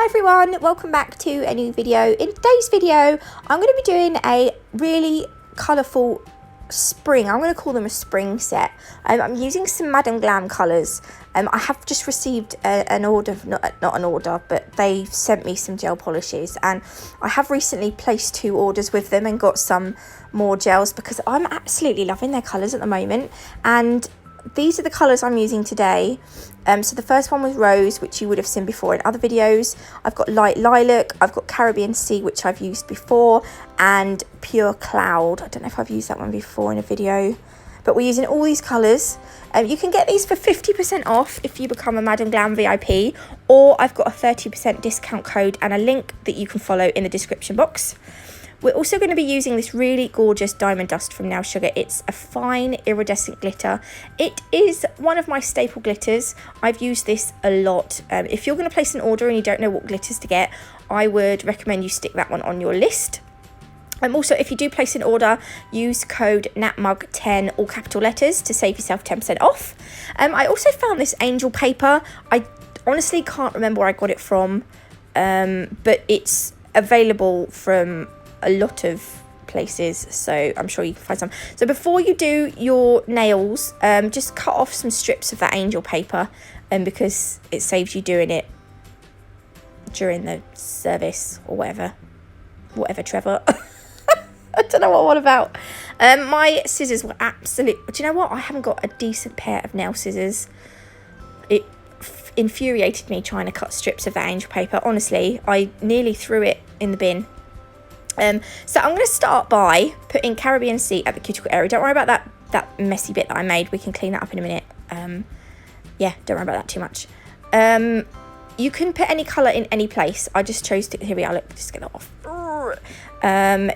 Hi everyone, welcome back to a new video. In today's video, I'm going to be doing a really colourful spring. I'm going to call them a spring set. I'm using some Madam Glam colours. I have just received an order, not an order, but they sent me some gel polishes, and I have recently placed 2 orders with them and got some more gels because I'm absolutely loving their colours at the moment. And these are the colours I'm using today. So the first one was Rose, which you would have seen before in other videos. I've got Light Lilac, I've got Caribbean Sea, which I've used before, and Pure Cloud. I don't know if I've used that one before in a video, but we're using all these colours. You can get these for 50% off if you become a Madam Glam VIP, or I've got a 30% discount code and a link that you can follow in the description box. We're also going to be using this really gorgeous diamond dust from Nail Sugar. It's a fine iridescent glitter. It is one of my staple glitters. I've used this a lot. If you're going to place an order and you don't know what glitters to get, I would recommend you stick that one on your list. Also, if you do place an order, use code NATMUG10, all capital letters, to save yourself 10% off. I also found this angel paper. I honestly can't remember where I got it from, but it's available from a lot of places, so I'm sure you can find some. So before you do your nails, just cut off some strips of that angel paper, because it saves you doing it during the service or whatever Trevor. I don't know what about. My scissors were absolute. Do you know what? I haven't got a decent pair of nail scissors. It infuriated me trying to cut strips of that angel paper. Honestly, I nearly threw it in the bin. So I'm going to start by putting Caribbean Sea at the cuticle area. Don't worry about that messy bit that I made. We can clean that up in a minute. Yeah, don't worry about that too much. You can put any colour in any place. I just chose to, here we are, look, just get that off.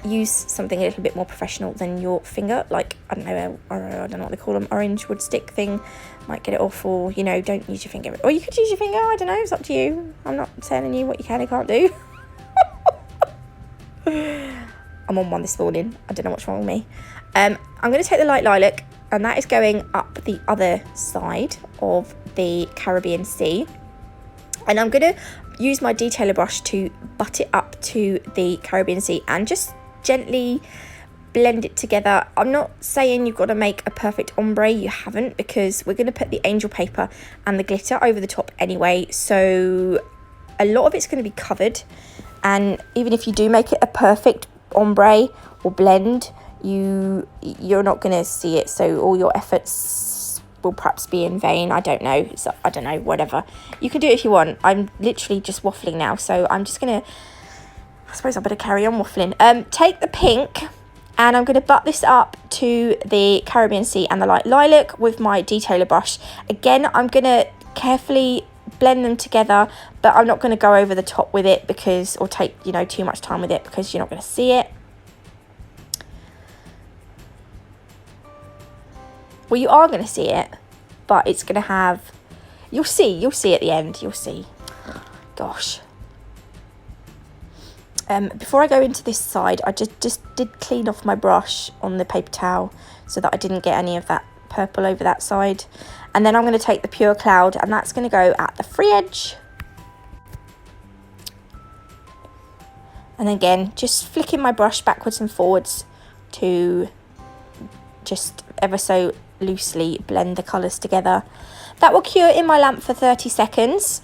Use something a little bit more professional than your finger, like, I don't know what they call them, orange wood stick thing. Might get it off, or, you know, don't use your finger. Or you could use your finger, I don't know, it's up to you. I'm not telling you what you can and can't do. I'm on one this morning. I don't know what's wrong with me. I'm going to take the Light Lilac, and that is going up the other side of the Caribbean Sea. And I'm going to use my detailer brush to butt it up to the Caribbean Sea and just gently blend it together. I'm not saying you've got to make a perfect ombre. You haven't, because we're going to put the angel paper and the glitter over the top anyway. So a lot of it's going to be covered. And even if you do make it a perfect ombre or blend, you're not going to see it. So all your efforts will perhaps be in vain. I don't know. So I don't know, whatever. You can do it if you want. I'm literally just waffling now. So I'm just going to, I suppose I better carry on waffling. Take the pink, and I'm going to butt this up to the Caribbean Sea and the Light Lilac with my detailer brush. Again, I'm going to carefully blend them together, but I'm not going to go over the top with it because, or take, you know, too much time with it, because you're not going to see it. Well, you are going to see it, but it's going to have, you'll see at the end, you'll see. Gosh. Before I go into this side, I just did clean off my brush on the paper towel so that I didn't get any of that purple over that side. And then I'm going to take the Pure Cloud, and that's going to go at the free edge. And again, just flicking my brush backwards and forwards to just ever so loosely blend the colours together. That will cure in my lamp for 30 seconds.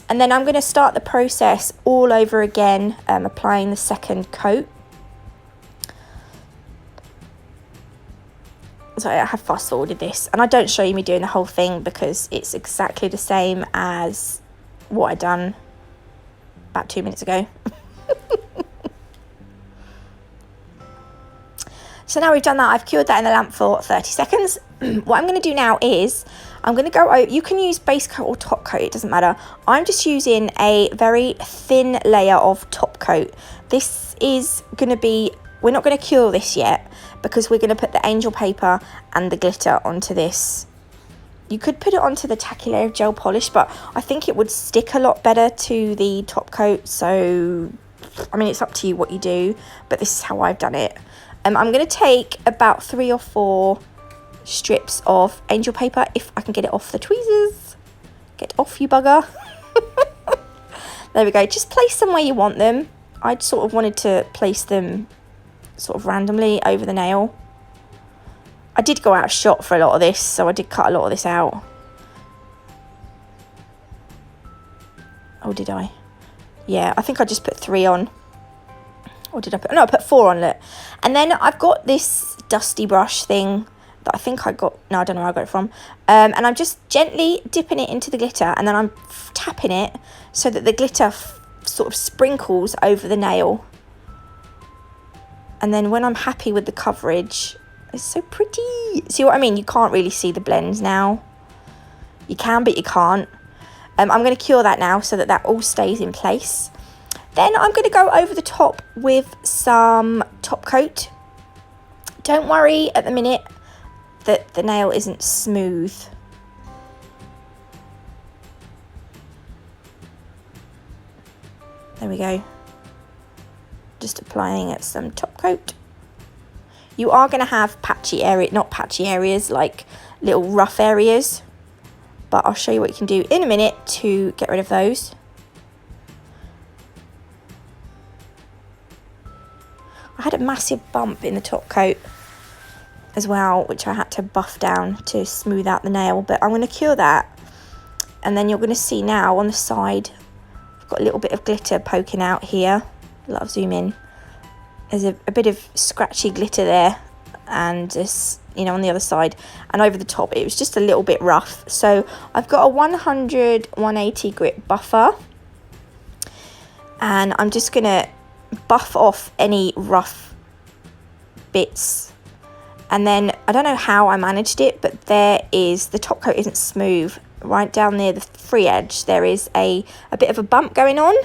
And then I'm going to start the process all over again, applying the second coat. So I have fast forwarded this, and I don't show you me doing the whole thing because it's exactly the same as what I done about 2 minutes ago. So now we've done that, I've cured that in the lamp for 30 seconds. What I'm going to do now is I'm going to go over, you can use base coat or top coat, it doesn't matter. I'm just using a very thin layer of top coat. This is going to be, we're not going to cure this yet, because we're going to put the angel paper and the glitter onto this. You could put it onto the tacky layer of gel polish, but I think it would stick a lot better to the top coat. So, I mean, it's up to you what you do, but this is how I've done it. I'm going to take about 3 or 4 strips of angel paper, if I can get it off the tweezers. Get off, you bugger. There we go. Just place them where you want them. I sort of wanted to place them sort of randomly over the nail. I did go out of shot for a lot of this, so I did cut a lot of this out. Oh, did I? Yeah, I think I just put 3 on. Or did I put... No, I put 4 on, look. And then I've got this dusty brush thing that I think I got... No, I don't know where I got it from. And I'm just gently dipping it into the glitter, and then I'm tapping it so that the glitter sort of sprinkles over the nail. And then when I'm happy with the coverage... It's so pretty. See what I mean? You can't really see the blends now. You can, but you can't. I'm going to cure that now so that that all stays in place. Then I'm going to go over the top with some top coat. Don't worry at the minute that the nail isn't smooth. There we go. Just applying it some top coat. You are going to have patchy area, not patchy areas, like little rough areas. But I'll show you what you can do in a minute to get rid of those. I had a massive bump in the top coat as well, which I had to buff down to smooth out the nail. But I'm going to cure that. And then you're going to see now on the side, I've got a little bit of glitter poking out here. I'll zoom in. There's a bit of scratchy glitter there, and this, you know, on the other side, and over the top it was just a little bit rough. So I've got a 100-180 grit buffer, and I'm just gonna buff off any rough bits. And then I don't know how I managed it, but there is, the top coat isn't smooth. Right down near the free edge there is a bit of a bump going on.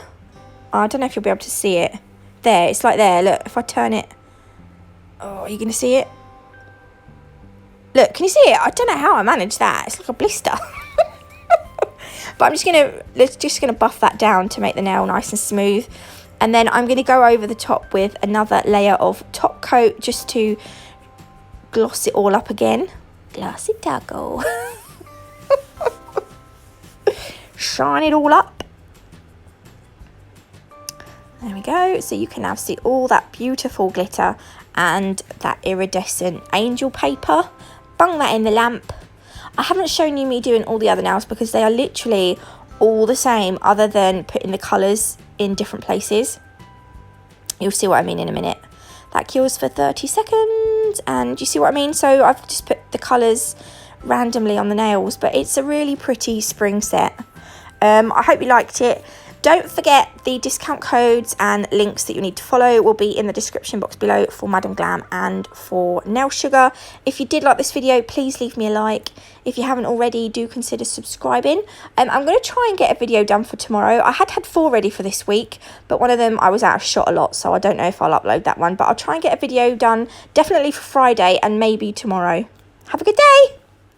I don't know if you'll be able to see it. There, it's like there, look, if I turn it, oh, are you going to see it? Look, can you see it? I don't know how I managed that. It's like a blister. But I'm just going to buff that down to make the nail nice and smooth. And then I'm going to go over the top with another layer of top coat just to gloss it all up again. Glossy taco. Shine it all up. There we go. So you can now see all that beautiful glitter and that iridescent angel paper. Bung that in the lamp. I haven't shown you me doing all the other nails because they are literally all the same, other than putting the colours in different places. You'll see what I mean in a minute. That cures for 30 seconds, and you see what I mean? So I've just put the colours randomly on the nails, but it's a really pretty spring set. I hope you liked it. Don't forget the discount codes and links that you need to follow will be in the description box below for Madam Glam and for Nail Sugar. If you did like this video, please leave me a like. If you haven't already, do consider subscribing. I'm going to try and get a video done for tomorrow. I had 4 ready for this week, but one of them I was out of shot a lot, so I don't know if I'll upload that one. But I'll try and get a video done definitely for Friday and maybe tomorrow. Have a good day.